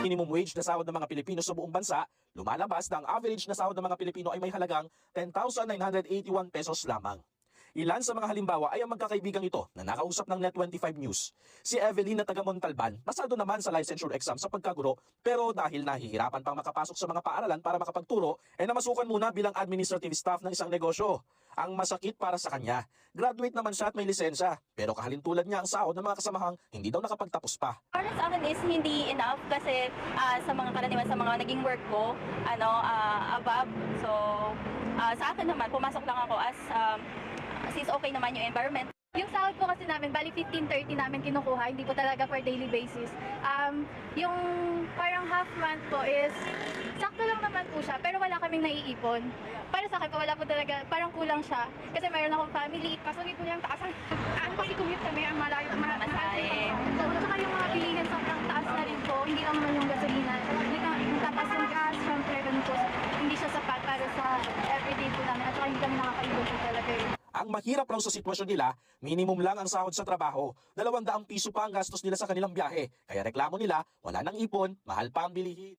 minimum wage na sahod ng mga Pilipino sa buong bansa, lumalabas na ang average na sahod ng mga Pilipino ay may halagang 10,981 pesos lamang. Ilan sa mga halimbawa ay ang magkakaibigang ito na nakausap ng Net25 News. Si Evelyn na taga Montalban, pasado naman sa licensure exam sa pagkaguro, pero dahil nahihirapan pang makapasok sa mga paaralan para makapagturo, ay namasukan muna bilang administrative staff ng isang negosyo. Ang masakit para sa kanya, graduate naman siya at may lisensya, pero kahalintulad niya ang sahod ng mga kasamahang hindi daw nakapagtapos pa. Para sa akin is hindi enough kasi sa mga karaniwan sa mga naging work ko, above. So sa akin naman, pumasok lang ako as since okay naman yung environment. Yung sahod po kasi namin, bali 15-30 namin kinukuha, hindi po talaga per daily basis. Yung parang half month po is, sakto lang naman po siya, pero wala kaming naiipon. Para sa akin po, wala po talaga, parang kulang siya. Kasi mayroon akong family. Kasunod po yung taas. Ano kasi commute kami, ang malayo. Masahe. Saka yung mga bilihan sobrang taas na rin po, hindi lang naman yung gasolina. Tapos yung gas, syempre, ganun po, hindi siya sapat para sa everyday po namin. At saka hindi kami nakakaibon po talaga yun. Ang mahirap raw sa sitwasyon nila, minimum lang ang sahod sa trabaho, 200 piso pa ang gastos nila sa kanilang biyahe. Kaya reklamo nila, wala nang ipon, mahal pa ang bilihin.